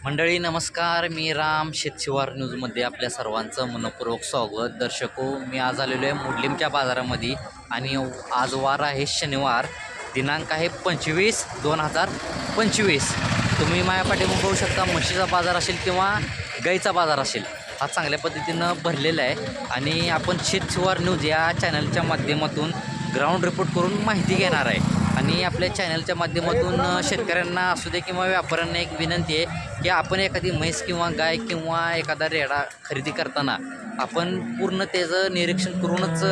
मंडळी नमस्कार, मी राम शेतशिवार न्यूजमध्ये आपल्या सर्वांचं मनपूर्वक स्वागत. दर्शको, मी आज आलेलो आहे मुडलिमच्या बाजारामध्ये आणि आज वार आहे शनिवार, दिनांक आहे 25/2025. तुम्ही माझ्या पाठीमागे बघू शकता, म्हशीचा बाजार असेल किंवा गाईचा बाजार असेल, हा चांगल्या पद्धतीनं भरलेला आहे. आणि आपण शेतशिवार न्यूज या चॅनलच्या माध्यमातून ग्राउंड रिपोर्ट करून माहिती घेणार आहे. आणि आपल्या चॅनलच्या माध्यमातून शेतकऱ्यांना असू दे किंवा व्यापाऱ्यांना एक विनंती आहे की आपण एखादी म्हैस किंवा गाय किंवा एखादा रेडा खरेदी करताना आपण पूर्ण त्याचं निरीक्षण करूनच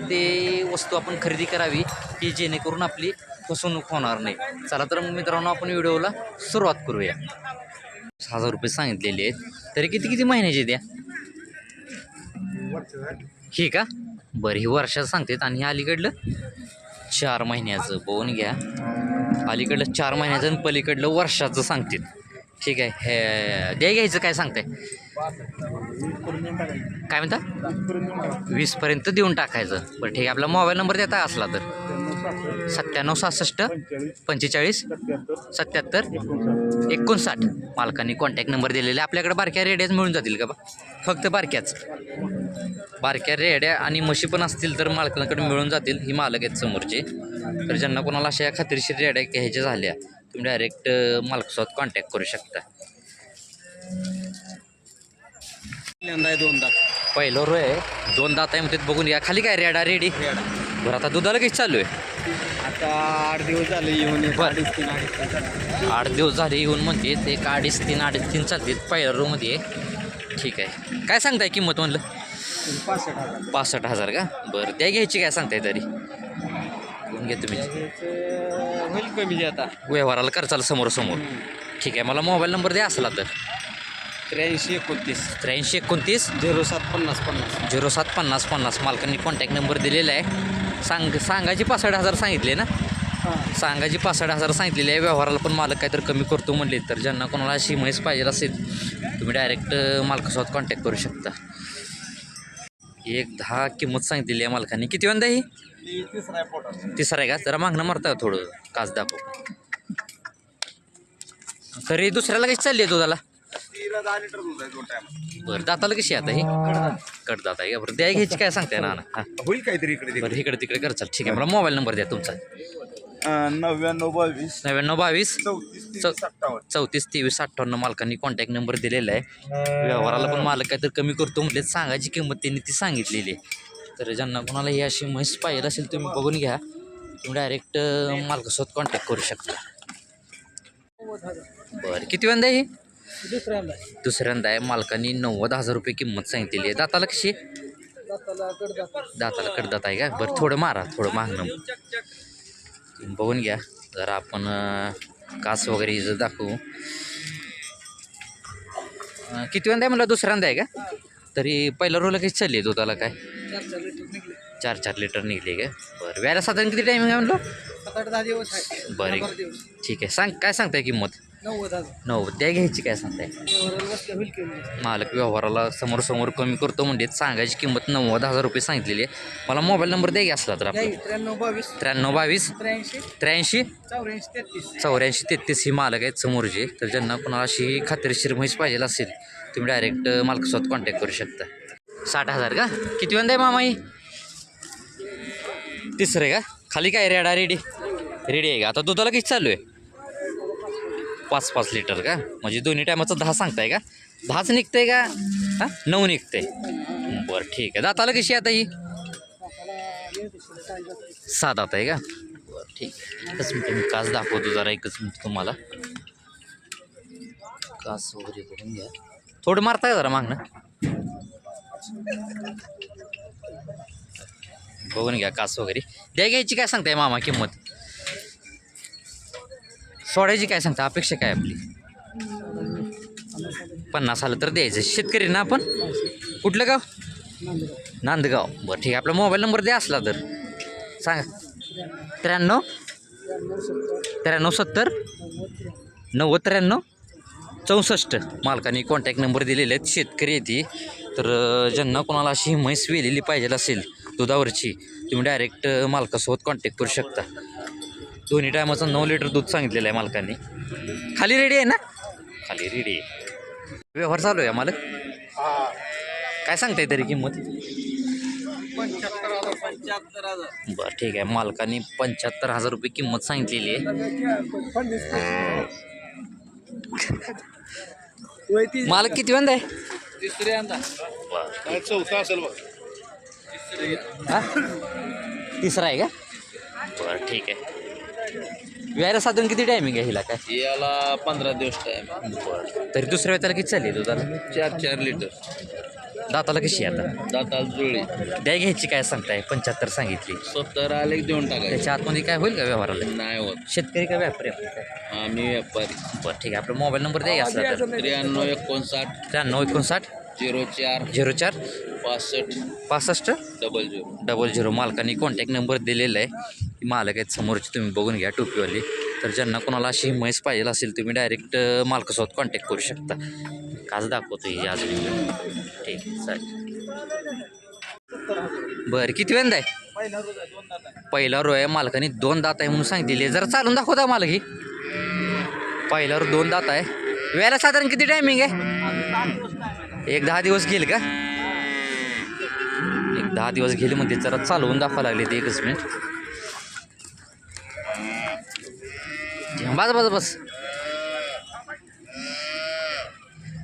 ते वस्तू आपण खरेदी करावी, की जेणेकरून आपली फसवणूक होणार नाही. चला तर मित्रांनो, आपण व्हिडिओला सुरुवात करूया. 1000 रुपये सांगितलेले आहेत, तरी किती किती महिन्याचे द्या ही का? बरं, ही वर्षाचं सांगतात आणि अलीकडलं 4 महिन्याचं. बघून घ्या, अलीकडलं 4 महिन्याचं आणि पलीकडलं वर्षाचं सांगतात. ठीक आहे, हे द्या घ्यायचं काय सांगताय? काय म्हणता? 20पर्यंत देऊन टाकायचं. बरं ठीक आहे, आपला मोबाईल नंबर देता असला तर 9766457759. मालकांनी कॉन्टॅक्ट नंबर दिलेले. आपल्याकडे बारक्या रेड्याच मिळून जातील का बा? फक्त बारक्याच? बारक्या रेड्या आणि म्हशी पण असतील तर मालकांकडे मिळून जातील. ही मालक आहेत समोरचे. तर ज्यांना कोणाला अशा खात्रीशीर रेड्या घ्यायच्या झाल्या, तुम्ही डायरेक्ट मालकासोबत कॉन्टॅक्ट करू शकता. पहिलं रो आहे, 2 दात आहे म्हणतात. बघून घ्या. खाली काय रेडा रेडी? बरं, आता दुधाला काही चालू आहे? आता 8 दिवस झाले येऊन. 8 दिवस झाले येऊन म्हणते. एक 2.5-3 चालते पहिल्या रोमध्ये. ठीक आहे, काय सांगताय किंमत? म्हणलं 65,000 का? बरं, त्या घ्यायची काय सांगताय तरी? घेऊन घ्या तुम्ही, होईल कमी आता व्यवहाराला खर्चाला समोर. ठीक आहे, मला मोबाईल नंबर द्या असला तर. 8329 29 0750 0750. मालकांनी कॉन्टॅक्ट नंबर दिलेला आहे. सांगायची 65,000 सांगितले ना? सांगायची 65,000 सांगितलेली आहे. व्यवहाराला पण मालक काहीतरी कमी करतो म्हणले. तर ज्यांना कोणाला अशी म्हैस पाहिजे असेल, तुम्ही डायरेक्ट मालकासोबत कॉन्टॅक्ट करू शकता. 1.10 किंमत सांगितलेली आहे मालकांनी. किती वंदा ही? तिसरा आहे का? जरा मागणं मारता थोडं, काच दाखव. तरी दुसऱ्याला कशी चालली आहे दुधाला? 10 लिटर दूध आहे 2 टाइम. बरं, दाताला कशी आता ही? कडदात आहे का? बरं, द्या घ्यायची काय सांगताय ना? हां, होईल काहीतरी इकडे बरं, इकडे तिकडे कर. चाल, ठीक आहे, मला मोबाईल नंबर द्या तुमचा. 9922 9922 34 23 58. 34 23 58. मालकांनी कॉन्टॅक्ट नंबर दिलेला आहे. व्यवहाराला पण मालक काहीतरी कमी करतो म्हटले. सांगायची किंमत त्यांनी ती सांगितलेली आहे. तर ज्यांना कोणाला ही अशी म्हैस पाहिजे असेल, तुम्ही बघून घ्या. तुम्ही डायरेक्ट मालकासोबत कॉन्टॅक्ट करू शकता. बरं, किती वंदा आहे ही? दुसऱ्यांदा आहे. मालकांनी 90,000 रुपये किंमत सांगितलेली आहे. दाताला कशी? दाताला कडदात आहे का? बरं, थोडं मारा, थोडं मागणं. बघून घ्या. जरा आपण कास वगैरे जर दाखवू. किती वंदा आहे म्हणलं? दुसऱ्यांदा आहे का? तरी पहिल्या रोला कशी चालली आहे दुधाला? काय 4 लिटर निघले का? बरं, व्याला साधारण किती टायमिंग आहे म्हणलं? 7-8 दिवस आहे. बरं, ठीक आहे. काय सांगताय किंमत? 90. त्या घ्यायची काय सांगताय? मालक व्यवहाराला समोर कमी करतो म्हणजे. सांगायची किंमत 90,000 रुपये सांगितलेली आहे. मला मोबाईल नंबर द्या की असला तर. आपला 9322 83 84 33 ही मालक आहेत समोरचे. तर ज्यांना कोणाला अशी खात्रीशीर म्हैस पाहिजे असेल, तुम्ही डायरेक्ट मालकासोबत कॉन्टॅक्ट करू शकता. 60,000 का? किती वंदा आहे मामा ही? तिसरं आहे का? खाली काय रेडा रेडी आहे का? आता दुधाला किती चालू आहे? 5 लिटर का? म्हणजे दोन्ही टायमाचं 10 सांगताय का? 10च निघतंय का? हां, 9 निघतंय. बरं, ठीक आहे. दाताला कशी आता ही? 7 दात आहे का? बरं, ठीक आहे. एकच मिनिट, मी कास दाखवतो जरा. एकच मिनिट तुम्हाला कास वगैरे करून घ्या. थोडं मारताय जरा मागणं. बघून घ्या कास वगैरे. द्या घ्यायची काय सांगताय मामा किंमत? सोडायची काय सांगता? अपेक्षा काय आपली? 50 आलं तर द्यायचं. शेतकरी ना आपण? कुठलं गाव? नांदगाव. बरं, ठीक आहे. आपला मोबाईल नंबर द्या असला तर सांगा. 93 70 90 64. मालकाने कॉन्टॅक्ट नंबर दिलेले आहेत. शेतकरी आहे ती. तर ज्यांना कोणाला अशी म्हैस वेलेली पाहिजे असेल दुधावरची, तुम्ही डायरेक्ट मालकासोबत कॉन्टॅक्ट करू शकता. दोन्ही टायमाचं 9 लिटर दूध सांगितलेलं आहे मालकांनी. खाली रेडी आहे ना? खाली रेडी आहे. व्यवहार चालू आहे मालक. हा काय सांगताय तरी किंमत? 75,000. बरं ठीक आहे. मालकाने 75,000 रुपये किंमत सांगितलेली आहे. मालक किती वेंदा आहे? तिसऱ्यांदा चौथा असेल बघ. हा तिसरा आहे का? बरं ठीक आहे. व्यायला साधारण किती टायमिंग आहे हिला काय? याला 15 दिवस टाइम. बरं तरी दुसऱ्या वेळेला किती चालली दुधाला? 4 लिटर. दाताला कशी आहे आता? दाताल जुळी द्या घ्यायची काय सांगताय? 75 सांगितली. 70 आले की देऊन टाकायचे. त्याच्या आतमध्ये काय होईल का व्यवहाराला? नाही होत. शेतकरी का व्यापारी आपण काय? आम्ही व्यापारी. बरं ठीक आहे. आपला मोबाईल नंबर द्या असला तर. 93 59 9359 04 04 65 65 00. 00. मालकाने कॉन्टॅक्ट नंबर दिलेला आहे. मालक आहेत समोरचे, तुम्ही बघून घ्या टोपीवाले. तर ज्यांना कोणाला अशी म्हैस पाहिजे असेल तुम्ही डायरेक्ट मालकासोबत कॉन्टॅक्ट करू शकता. काच दाखवतो ही अजून. ठीक आहे चालेल. बरं किती वेंदा आहे? पहिला रो आहे. मालकाने 2 दात आहे म्हणून सांगितले. जरा चालून दाखवता मालक ही. पहिला रो 2 दात आहे. वेळेला साधारण किती टायमिंग आहे? 10 दिवस घेईल का? 10 दिवस गेले म्हणजे जरा चालवून दाखवा लागले ते. एकच मिनिट. बस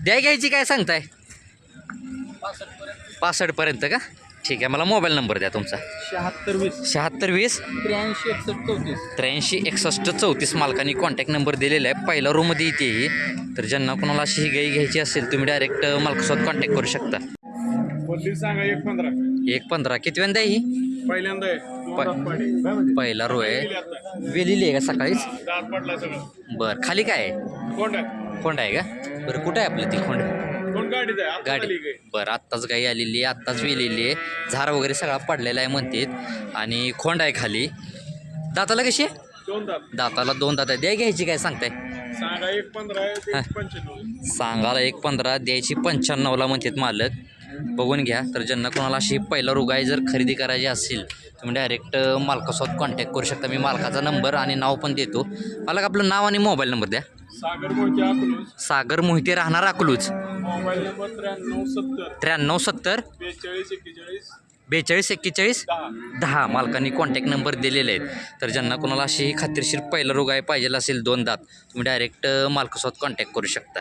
द्या घ्यायची काय सांगताय? 65 पर्यंत का? ठीक आहे. मला मोबाईल नंबर द्या तुमचा. 76 20 83 61 34. मालकाने कॉन्टॅक्ट नंबर दिलेला आहे. पहिला रूममध्ये येते ही. तर ज्यांना कोणाला अशी ही गाई घ्यायची असेल तुम्ही डायरेक्ट मालकासोबत कॉन्टॅक्ट करू शकता. सांगा 115. 115 किती वेंदा आहे ही? पहिल्यांदा पहिला रो आहे. वेलेली आहे का सकाळीच? दात पडला सगळं. बरं खाली काय आहे? कोण आहे? खोंड आहे का? बरं कुठं आहे आपलं ती खोंड? कोण गाडीत आहे? गाडी. बरं आत्ताच गाई आलेली आहे, आत्ताच वेलेली आहे. झार वगैरे सगळा पडलेला आहे म्हणतात. आणि खोंड आहे खाली. दाताला कशी आहे? 2 दात. दाताला 2 दात आहे. द्या घ्यायची काय सांगताय? सांगा 115 हा. 95. सांगायला 115 द्यायची 95ला म्हणतात मालक. बघून घ्या. तर ज्यांना कोणाला अशी पहिला रुगाई जर खरेदी करायची असेल तुम्ही डायरेक्ट मालकासोबत कॉन्टॅक्ट करू शकता. मी मालकाचा नंबर आणि नाव पण देतो. मालक आपलं नाव आणि मोबाईल नंबर द्या. सागर मोहिते अकलूज. सागर मोहिते राहणार अकलूज. Mobile number 93 93 70 42 41 10. मालकांनी कॉन्टॅक्ट नंबर दिलेले आहेत. तर ज्यांना कोणाला अशी खात्रीशीर पहिला रुगाई पाहिजे असेल 2 दात तुम्ही डायरेक्ट मालकासोबत कॉन्टॅक्ट करू शकता.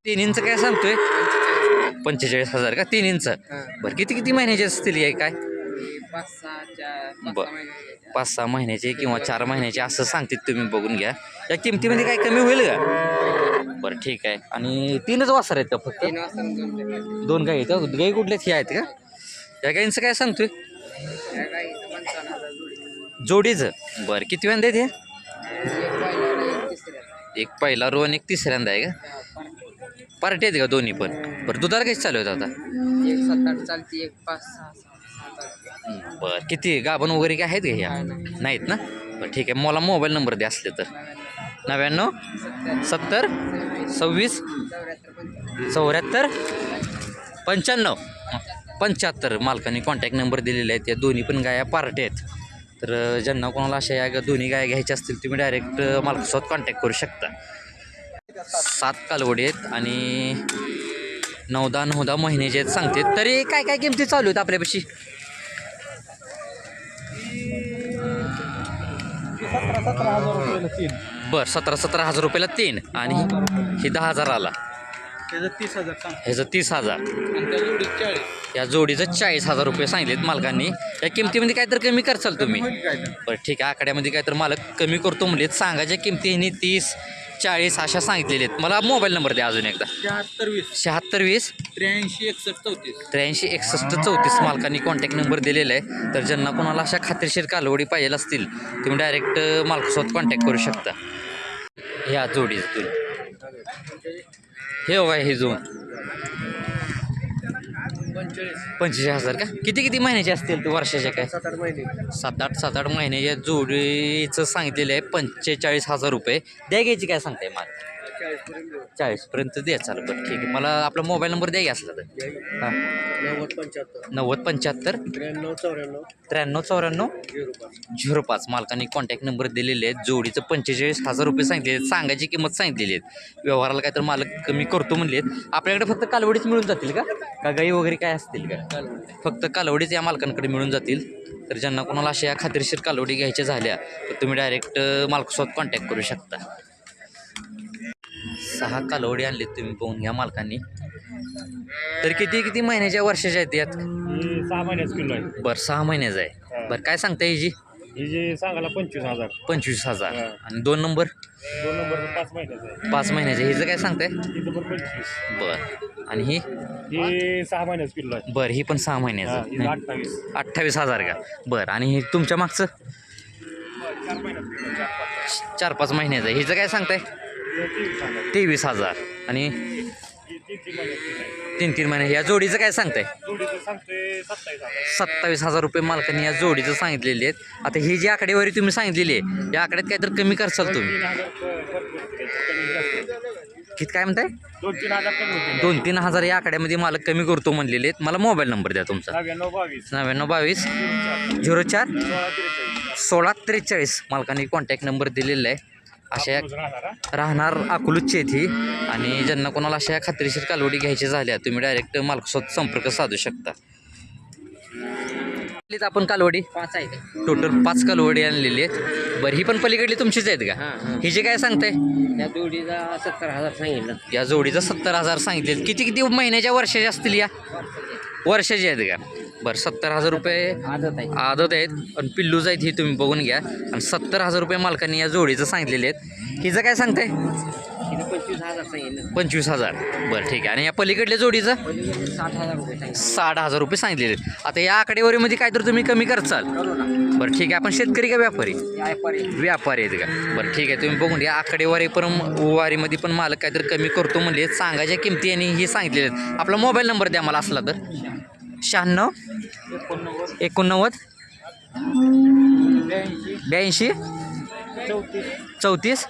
3 इंच काय सांगतोय? 45,000 का? 3 इंच. बरं किती महिन्याचे असतील हे काय? 5-6 महिन्याचे किंवा 4 महिन्याचे असं सांगतात. तुम्ही बघून घ्या. या किमतीमध्ये काय कमी होईल का? बरं ठीक आहे. आणि 3च वासर आहेत का फक्त? 2 गाई आहेत. गाई कुठल्या हे आहेत का? या गाईंचं काय सांगतोय? जोडीचं. बरं किती वेंदा आहेत हे? एक पहिला रो आणि एक तिसऱ्यांदा आहे का? पार्टी आहेत का दोन्ही पण? बरं दुधाला कशी चालू आहेत आता? 1-7-8 चालती. 1-5-6-7. बरं किती गाभण वगैरे काय आहेत का ह्या? नाहीत ना? बरं ठीक आहे. मला मोबाईल नंबर द्या असले तर. 99 70 26 74 95 75. मालकाने कॉन्टॅक्ट नंबर दिलेले आहेत. या दोन्ही पण गाया पार्ट्या आहेत. तर ज्यांना कोणाला अशा या दोन्ही गाया घ्यायच्या असतील तुम्ही डायरेक्ट मालकासोबत कॉन्टॅक्ट करू शकता. 7 कालवडी आहेत आणि 9-10 महिन्याचे आहेत सांगते. तरी काय काय किमती चालू आहेत आपल्यापाशी? 17,000 बरं 17,000 रुपयाला 3. आणि हे 10,000ला. त्याचं 30,000 सांग. ह्याचं 30,000. आणि त्या जोडीत 40. या जोडीचं 40,000 रुपये सांगितलेत मालकांनी. या किमतीमध्ये काय तर कमी करचाल तुम्ही? बरं ठीक आहे. आकड्यामध्ये काय तर मालक कमी करतो म्हणलेत. सांगायच्या किमती ह्यांनी 30-40 अशा सांगितलेले आहेत. मला मोबाईल नंबर द्या अजून एकदा. 76 20 83 61 34. 83 61 34. मालकांनी कॉन्टॅक्ट नंबर दिलेला आहे. तर ज्यांना कोणाला अशा खात्रीशीर कालवडी पाहिजे असतील तुम्ही डायरेक्ट मालकासोबत कॉन्टॅक्ट करू शकता. ह्या जोडीतून हे बघा हे जोड 45,000 का? किती महिन्याचे असतील ते वर्षाचे काय? 7-8 महिने. 7-8 महिन्याच्या जोडीचं सांगितलेलं आहे 45,000 रुपये. द्या घ्यायची काय सांगताय मला? 40पर्यंत द्या चालेल. बरं ठीक आहे. मला आपला मोबाईल नंबर द्या की असला तर. हां 9075 9394 05 मालकांनी कॉन्टॅक्ट नंबर दिलेले आहेत. जोडीचं 45,000 रुपये सांगितले आहेत. सांगायची किंमत सांगितलेली आहेत. व्यवहाराला काय तर मालक कमी करतो म्हणले आहेत. आपल्याकडे फक्त कालवडीच मिळून जातील का गाई वगैरे काय असतील का? फक्त कालवडीच या मालकांकडे मिळून जातील. तर ज्यांना कोणाला अशा या खात्रीशीर कालवडी घ्यायच्या झाल्या तर तुम्ही डायरेक्ट मालकासोबत कॉन्टॅक्ट करू शकता. 6 कालवडी आणलीत तुम्ही पाहून घ्या मालकांनी. तर किती महिन्याच्या वर्षाच्या आहेत यात? 6 महिन्याच किलो आहे. बरं 6 महिन्याचं आहे. बरं काय सांगता हिची? ही जी सांगायला 25,000. 25,000 आणि 2 नंबर 2 नंबर 5 महिन्याचा आहे. 5 महिन्याचे. हिचं काय सांगताय? ही नंबर 25. बरं आणि ही? ही 6 महिन्याच किलो आहे. बरं ही पण 6 ही महिन्याचं. 28. 28,000 का? बरं आणि हे तुमच्या मागचं 4 महिन्याच किलो आहे. 4-5 महिन्याचं आहे. हिचं काय सांगताय? 23,000 आणि 3 महिने. या जोडीचं काय सांगताय? जोडीचं सांगते 27,000. 27,000 रुपये मालकांनी या जोडीचं सांगितलेले आहेत. आता ही जी आकडेवारी तुम्ही सांगितलेली आहे या आकड्यात काय तर कमी करसाल तुम्ही? 3,000 किती काय म्हणताय? 2-3,000 कमी होतील. 2-3 या आकड्यामध्ये मालक कमी करतो म्हणलेले आहेत. मला मोबाईल नंबर द्या तुमचा. 99-22 9922 04 1643 मालकांनी कॉन्टॅक्ट नंबर दिलेला आहे. अशा राहणार अकलूजची आहेत ही. आणि ज्यांना कोणाला अशा खात्रीशीर कालवडी घ्यायच्या झाल्या तुम्ही डायरेक्ट मालकासोबत संपर्क साधू शकता. आपण कालवडी 5 आहे का? टोटल 5 कालवडी आणलेली आहेत. बरं ही पण पलीकडली तुमचीच आहेत का? ही जे काय सांगताय? त्या जोडीचा 70,000 सांगितलं. या जोडीचं 70,000 सांगितले. किती महिन्याच्या वर्षाच्या असतील या? वर्षाची आहेत का? बरं 70,000 रुपये आदत आहे. आदत आहेत आणि पिल्लूज आहेत ही तुम्ही बघून घ्या. आणि 70,000 रुपये मालकांनी या जोडीचं सांगितलेले आहेत. हिचं काय सांगताय? तिथे 25,000 सांगितलं. 25,000. बरं ठीक आहे. आणि या पलीकडल्या जोडीचं 60,000 रुपये सांगितलं. 60,000 रुपये सांगितलेले आहेत. आता या आकडेवारीमध्ये काय तर तुम्ही कमी करचाल? करू ना. बरं ठीक आहे. आपण शेतकरी का व्यापारी? पर्यंत व्यापारी आहेत का? बरं ठीक आहे. तुम्ही बघून घ्या आकडेवारी वारीमध्ये पण मालक काहीतरी कमी करतो म्हणले. सांगायच्या किमती आणि ही सांगितलेले आहेत. आपला मोबाईल नंबर द्या मला असला तर. 96 89 82 34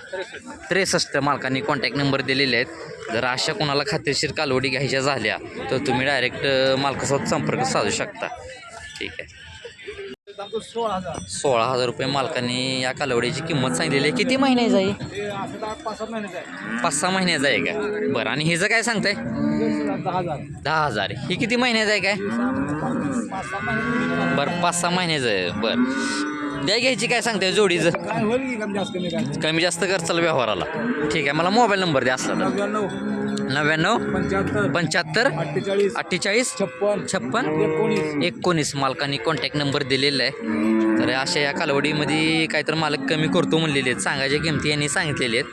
63 मालकांनी कॉन्टॅक्ट नंबर दिलेले आहेत. जर अशा कोणाला खात्रीशीर कालवडी घ्यायच्या झाल्या तर तुम्ही डायरेक्ट मालकासोबत संपर्क साधू शकता. ठीक आहे. 16,000 रुपये मालकांनी या कालवडीची किंमत सांगितलेली आहे. किती महिन्याचं आहे? 5-6 महिन्याचं आहे का? बरं आणि हिचं काय सांगताय? 10,000. ही किती महिन्याचं आहे काय? बरं 5-6 महिन्याचं आहे. बरं द्या घ्यायची काय सांगताय जोडीचं? कमी जास्त करचाल व्यवहाराला. ठीक आहे. मला मोबाईल नंबर द्या असला तर. 99 75 48 56 19 मालकांनी कॉन्टॅक्ट नंबर दिलेला आहे. तर अशा या कालवडीमध्ये काहीतरी मालक कमी करतो म्हणलेले आहेत. सांगायच्या किमती यांनी सांगितलेले आहेत.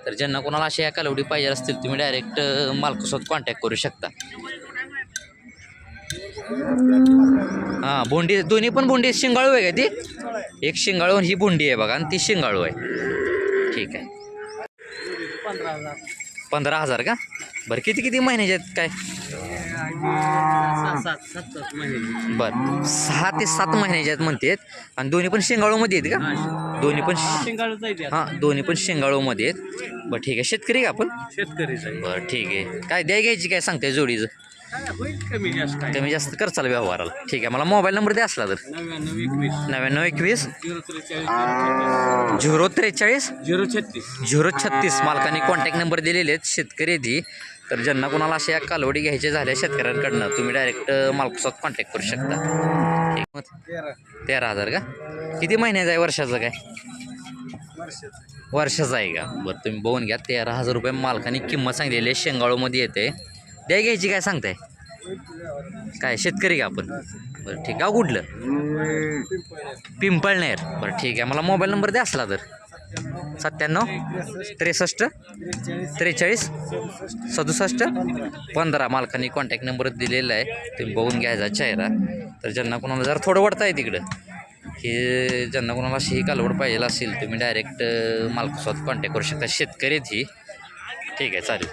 तर ज्यांना कोणाला अशा या कालवडी पाहिजे असतील तुम्ही डायरेक्ट मालकासोबत कॉन्टॅक्ट करू शकता. हां बोंडी दोन्ही पण बोंडी शिंगाळू आहे का ती? एक शिंगाळू आणि ही बोंडी आहे बघा आणि ती शिंगाळू आहे. ठीक आहे. 15,000 का? बरं किती महिन्याचे आहेत काय? 7 महिने. बरं 6 ते 7 महिन्याचे आहेत म्हणतात. आणि दोन्ही पण शिंगाळूमध्ये आहेत का? दोन्ही पण हां दोन्ही पण शिंगाळूमध्ये आहेत. बरं ठीक आहे. शेतकरी का आपण? शेतकरीच आहे. बरं ठीक आहे. काय घ्यायची काय सांगताय जोडीचं? कमी जास्त कमी जास्त करचाल व्यवहाराला. ठीक आहे. मला मोबाईल नंबर द्या असला तर. 99 043 036 मालकांनी कॉन्टॅक्ट नंबर दिलेले आहेत. शेतकरी आहेत ही. तर ज्यांना कोणाला अशा कालवडी घ्यायच्या झाल्या शेतकऱ्यांकडनं तुम्ही डायरेक्ट मालकासोबत कॉन्टॅक्ट करू शकता. 13,000 का? किती महिन्याचं आहे? वर्षाचं काय? वर्षाचं आहे का? बरं तुम्ही बघून घ्या. 13,000 रुपये मालकाने किंमत सांगितलेली आहे. शेंगाळूमध्ये येते. द्या घ्यायची काय सांगताय? काय शेतकरी का आपण? बरं ठीक आहे. कुठलं? पिंपळनेर. बरं ठीक आहे. मला मोबाईल नंबर द्या असला तर. 97 63 43 67 15 मालकांनी कॉन्टॅक्ट नंबर दिलेला आहे. तुम्ही बघून घ्यायचा चेहरा. तर ज्यांना कोणाला जरा थोडं वाटतं आहे तिकडं की ज्यांना कोणाला अशी ही कालवड पाहिजे असेल तुम्ही डायरेक्ट मालकासोबत कॉन्टॅक्ट करू शकता. शेतकरी आहेत ही. ठीक आहे चालेल.